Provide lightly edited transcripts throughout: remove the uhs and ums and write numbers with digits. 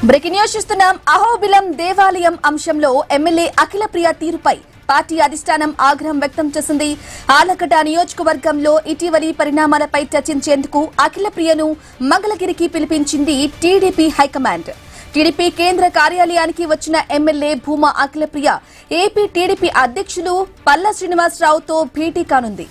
Breaking news చూస్తున్నాం. అహోబిలం దేవాలయం అంశంలో ఎమ్మెల్యే అఖిలప్రియ తీరుపై పార్టీ అధిష్టానం ఆగ్రహం వ్యక్తం చేసింది. ఆలగడ్డ నియోజకవర్గంలో ఇటీవలి పరిణామాలపై చర్చించేందుకు అఖిలప్రియను మంగళగిరికి పిలిపించింది టీడీపీ హైకమాండ్. టీడీపీ కేంద్ర కార్యాలయానికి వచ్చిన MLA Bhuma Akhilapriya AP TDP అధ్యక్షులు పల్లా శ్రీనివాసరావుతో భేటీ కానుంది.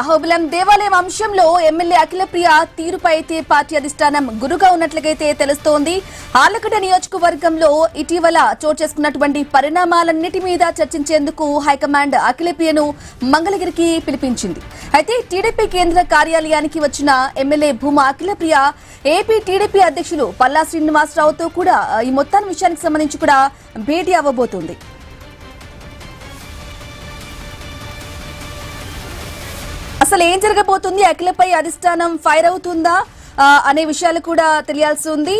అహోబిలం దేవాలయం అంశంలో ఎమ్మెల్యే అఖిలప్రియ తీరుపై అయితే పార్టీ అధిష్టానం గురుగా ఉన్నట్లుగైతే తెలుస్తోంది. ఆలగడ్డ నియోజకవర్గంలో ఇటీవల చోటు చేసుకున్నటువంటి పరిణామాలన్నిటి మీద చర్చించేందుకు హైకమాండ్ అఖిలప్రియను మంగళగిరికి పిలిపించింది. అయితే టీడీపీ కేంద్ర కార్యాలయానికి వచ్చిన MLA Bhuma Akhilapriya AP TDP అధ్యక్షులు పల్లా శ్రీనివాసరావుతో కూడా ఈ మొత్తాన్ని విషయానికి సంబంధించి కూడా భేటీ అవ్వబోతోంది. అసలు ఏం జరగబోతుంది, అఖిలపై అధిష్టానం ఫైర్ అవుతుందా అనే విషయాలు కూడా తెలియాల్సి ఉంది.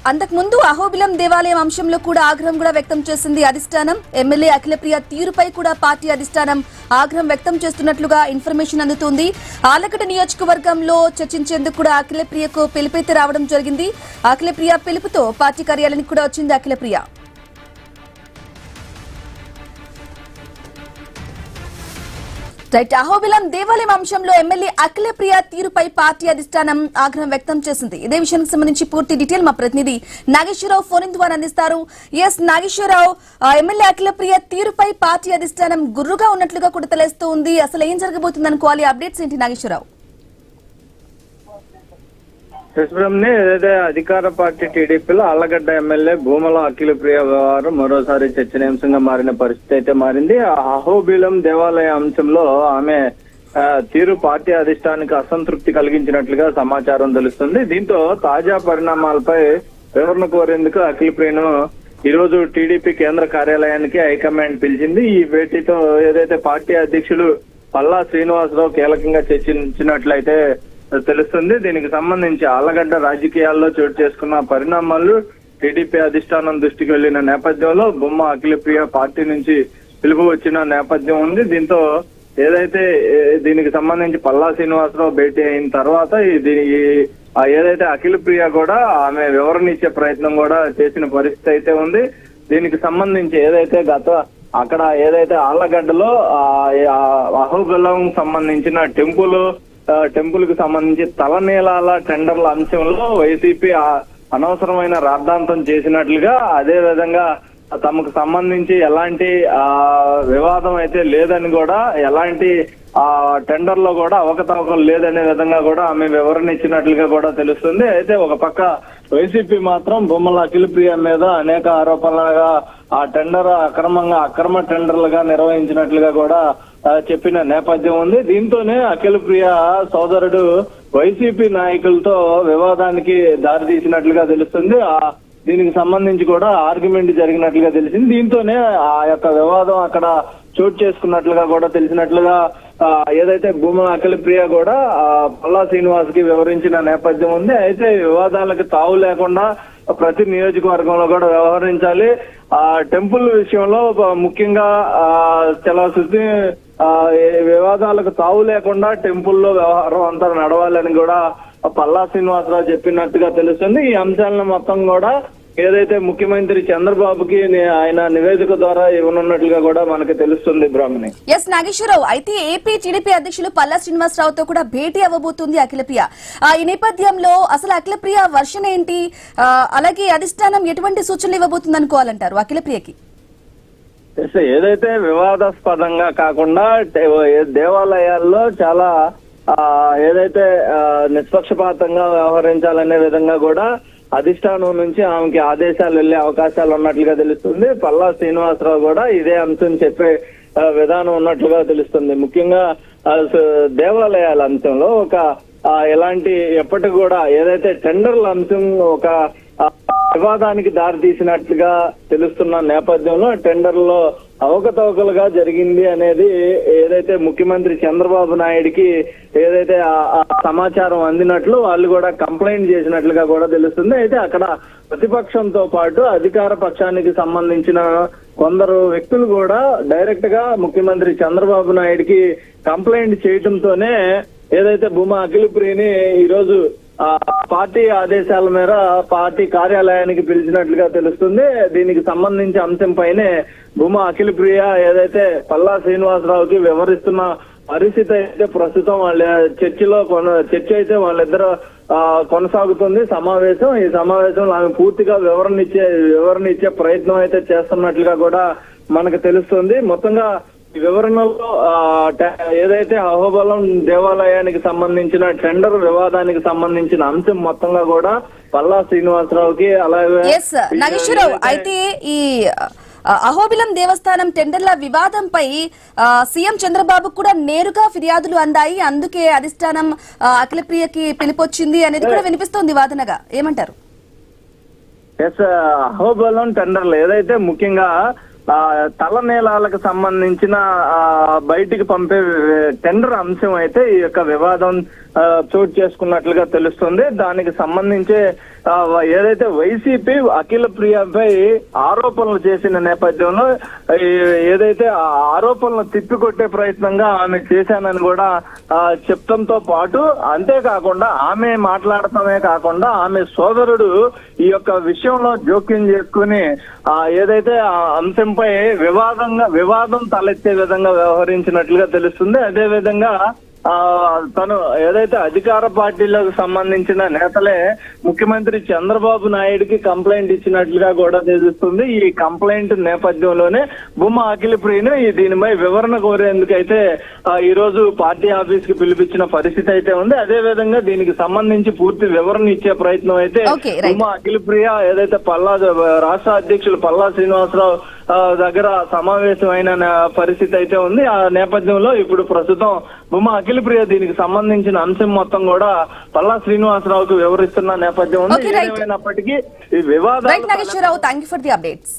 అంతకుముందు అహోబిలం దేవాలయం అంశంలో కూడా ఆగ్రహం కూడా వ్యక్తం చేసింది అధిష్టానం. ఎమ్మెల్యే అఖిలప్రియ తీరుపై కూడా పార్టీ అధిష్టానం ఆగ్రహం వ్యక్తం చేస్తున్నట్లుగా ఇన్ఫర్మేషన్ అందుతుంది. ఆలగడ్డ నియోజకవర్గంలో చర్చించేందుకు కూడా అఖిలప్రియకు పిలుపైతే రావడం జరిగింది. అఖిలప్రియ పిలుపుతో పార్టీ కార్యాలయానికి కూడా వచ్చింది అఖిలప్రియ. అహోబిలం దేవాలయం అంశంలో ఎమ్మెల్యే అఖిలప్రియ తీరుపై పార్టీ అధిష్టానం ఆగ్రహం వ్యక్తం చేసింది. ఇదే విషయానికి సంబంధించి పూర్తి డీటెయిల్ మా ప్రతినిధి నాగేశ్వరరావు ఫోన్ ద్వారా అందిస్తారు. ఎస్ నాగేశ్వరరావు, ఎమ్మెల్యే అఖిలప్రియ తీరుపై పార్టీ అధిష్టానం గుర్రుగా ఉన్నట్లుగా కూడా తెలుస్తూ ఉంది. అసలు ఏం జరగబోతుంది అనుకోవాలి, అప్డేట్స్ ఏంటి నాగేశ్వరరావు? ఏదైతే అధికార పార్టీ టీడీపీలో ఆళ్లగడ్డ ఎమ్మెల్యే భూమల అఖిలప్రియ వ్యవహారం మరోసారి చర్చనీయాంశంగా మారిన పరిస్థితి అయితే మారింది. అహోబిలం దేవాలయ అంశంలో ఆమె తీరు పార్టీ అధిష్టానికి అసంతృప్తి కలిగించినట్లుగా సమాచారం తెలుస్తుంది. దీంతో తాజా పరిణామాలపై వివరణ కోరేందుకు అఖిలప్రియను ఈ రోజు టీడీపీ కేంద్ర కార్యాలయానికి హైకమాండ్ పిలిచింది. ఈ భేటీతో ఏదైతే పార్టీ అధ్యక్షులు పల్లా శ్రీనివాసరావు కీలకంగా చర్చించినట్లయితే తెలుస్తుంది. దీనికి సంబంధించి ఆళ్లగడ్డ రాజకీయాల్లో చోటు చేసుకున్న పరిణామాలు టీడీపీ అధిష్టానం దృష్టికి వెళ్లిన నేపథ్యంలో భూమా అఖిలప్రియ పార్టీ నుంచి పిలుపు వచ్చిన నేపథ్యం ఉంది. దీంతో ఏదైతే దీనికి సంబంధించి పల్లా శ్రీనివాసరావు భేటీ అయిన తర్వాత ఏదైతే అఖిలప్రియ కూడా ఆమె వివరణ ఇచ్చే ప్రయత్నం కూడా చేసిన పరిస్థితి అయితే ఉంది. దీనికి సంబంధించి ఏదైతే అక్కడ ఏదైతే ఆళ్లగడ్డలో అహోబిలం సంబంధించిన టెంపుల్ కు సంబంధించి తలనీలాల టెండర్ల అంశంలో వైసీపీ అనవసరమైన రాద్ధాంతం చేసినట్లుగా, అదే విధంగా తమకు సంబంధించి ఎలాంటి వివాదం అయితే లేదని కూడా, ఎలాంటి టెండర్ లో కూడా అవకతవకలు లేదనే విధంగా కూడా ఆమె వివరణ ఇచ్చినట్లుగా కూడా తెలుస్తుంది. అయితే ఒక పక్క వైసీపీ మాత్రం భూమల అఖిలప్రియ మీద అనేక ఆరోపణలుగా ఆ టెండర్ అక్రమ టెండర్లుగా నిర్వహించినట్లుగా కూడా చెప్పిన నేపథ్యం ఉంది. దీంతోనే అఖిలప్రియ సోదరుడు వైసీపీ నాయకులతో వివాదానికి దారితీసినట్లుగా తెలుస్తుంది. దీనికి సంబంధించి కూడా ఆర్గ్యుమెంట్ జరిగినట్లుగా తెలిసింది. దీంతోనే ఆ యొక్క వివాదం అక్కడ చోటు చేసుకున్నట్లుగా కూడా తెలిసినట్లుగా ఏదైతే భూమా అఖిలప్రియ కూడా పల్లా శ్రీనివాస్ కి వివరించిన నేపథ్యం ఉంది. అయితే వివాదాలకు తావు లేకుండా ప్రతి నియోజకవర్గంలో కూడా వ్యవహరించాలి. టెంపుల్ విషయంలో ముఖ్యంగా చాలా వివాదాలకు తావు లేకుండా టెంపుల్లో వ్యవహారం అంతా నడవాలని కూడా పల్లా శ్రీనివాసరావు చెప్పినట్టుగా తెలుస్తుంది. ఈ అంశాలను మొత్తం కూడా ఏదైతే ముఖ్యమంత్రి చంద్రబాబుకి ఆయన నివేదిక ద్వారా ఇవ్వనున్నట్లుగా కూడా మనకు తెలుస్తుంది. బ్రాహ్మణి. ఎస్ నాగేశ్వరరావు, అయితే ఏపీ టీడీపీ అధ్యక్షులు పల్లా శ్రీనివాసరావుతో కూడా భేటీ అవ్వబోతుంది అఖిలప్రియ. ఈ నేపథ్యంలో అసలు అఖిలప్రియ వర్షన్ ఏంటి, అలాగే అధిష్టానం ఎటువంటి సూచనలు ఇవ్వబోతుంది అనుకోవాలంటారు అఖిలప్రియకి? ఏదైతే వివాదాస్పదంగా కాకుండా దేవాలయాల్లో చాలా ఏదైతే నిష్పక్షపాతంగా వ్యవహరించాలనే విధంగా కూడా అధిష్టానం నుంచి ఆమెకి ఆదేశాలు వెళ్లే అవకాశాలు ఉన్నట్లుగా తెలుస్తుంది. పల్లా శ్రీనివాసరావు కూడా ఇదే అంశం చెప్పే విధానం ఉన్నట్లుగా తెలుస్తుంది. ముఖ్యంగా దేవాలయాల అంశంలో ఒక ఎలాంటి ఎప్పటికి కూడా ఏదైతే టెండర్ల అంశం ఒక వివాదానికి దారి తీసినట్లుగా తెలుస్తున్న నేపథ్యంలో టెండర్లో అవకతవకలుగా జరిగింది అనేది ఏదైతే ముఖ్యమంత్రి చంద్రబాబు నాయుడికి ఏదైతే సమాచారం అందినట్లు వాళ్ళు కూడా కంప్లైంట్ చేసినట్లుగా కూడా తెలుస్తుంది. అయితే అక్కడ ప్రతిపక్షంతో పాటు అధికార పక్షానికి సంబంధించిన కొందరు వ్యక్తులు కూడా డైరెక్ట్ గా ముఖ్యమంత్రి చంద్రబాబు నాయుడుకి కంప్లైంట్ చేయడంతోనే ఏదైతే భూమా అఖిలప్రియని ఈ రోజు పార్టీ ఆదేశాల మేర పార్టీ కార్యాలయానికి పిలిచినట్లుగా తెలుస్తుంది. దీనికి సంబంధించి అంశంపైనే భూమా అఖిలప్రియ ఏదైతే పల్లా శ్రీనివాసరావుకి వివరిస్తున్న పరిస్థితి అయితే ప్రస్తుతం వాళ్ళ చర్చ అయితే వాళ్ళిద్దరు కొనసాగుతుంది సమావేశం. ఈ సమావేశంలో ఆమె పూర్తిగా వివరణ ఇచ్చే ప్రయత్నం అయితే చేస్తున్నట్లుగా కూడా మనకు తెలుస్తుంది. మొత్తంగా ఈ వివరణలో ఏదైతే అహోబలం దేవాలయానికి సంబంధించిన టెండర్ వివాదానికి సంబంధించిన అంశం మొత్తంగా కూడా పల్లా శ్రీనివాసరావుకి అలాగే నాగేశ్వరరావు అయితే ఈ అహోబిలం దేవస్థానం టెండర్ల వివాదంపై సీఎం చంద్రబాబు కూడా నేరుగా ఫిర్యాదులు అందాయి. అందుకే అధిష్టానం అఖిలప్రియకి పిలుపొచ్చింది అనేది కూడా వినిపిస్తోంది వాదనగా. ఏమంటారు? అహోబలం టెండర్లు ఏదైతే ముఖ్యంగా తలనేలాలకు సంబంధించిన బయటికి పంపే టెండర్ అంశం అయితే ఈ యొక్క వివాదం చోటు చేసుకున్నట్లుగా తెలుస్తుంది. దానికి సంబంధించి ఏదైతే వైసీపీ అఖిలప్రియపై ఆరోపణలు చేసిన నేపథ్యంలో ఏదైతే ఆ ఆరోపణలు తిప్పికొట్టే ప్రయత్నంగా ఆమె చేశానని కూడా చెప్తంతో పాటు అంతేకాకుండా ఆమె మాట్లాడటమే కాకుండా ఆమె సోదరుడు ఈ యొక్క విషయంలో జోక్యం చేసుకుని ఏదైతే ఆ అంశంపై వివాదం తలెత్తే విధంగా వ్యవహరించినట్లుగా తెలుస్తుంది. అదే విధంగా తను ఏదైతే అధికార పార్టీలకు సంబంధించిన నేతలే ముఖ్యమంత్రి చంద్రబాబు నాయుడుకి కంప్లైంట్ ఇచ్చినట్లుగా కూడా తెలుస్తుంది. ఈ కంప్లైంట్ నేపథ్యంలోనే భూమా అఖిలప్రియను దీనిపై వివరణ కోరేందుకైతే ఈ రోజు పార్టీ ఆఫీస్ కి పిలిపించిన పరిస్థితి అయితే ఉంది. అదే విధంగా దీనికి సంబంధించి పూర్తి వివరణ ఇచ్చే ప్రయత్నం అయితే భూమా అఖిలప్రియ ఏదైతే రాష్ట్ర అధ్యక్షులు పల్లా శ్రీనివాసరావు దగ్గర సమావేశమైన పరిస్థితి అయితే ఉంది. ఆ నేపథ్యంలో ఇప్పుడు ప్రస్తుతం భూమా అఖిలప్రియ దీనికి సంబంధించిన అంశం మొత్తం కూడా పల్లా శ్రీనివాసరావుకు వివరిస్తున్న నేపథ్యం ఉంది. ఏమైనప్పటికీ ఈ వివాదాలు Nageswara Rao, thank you for the updates.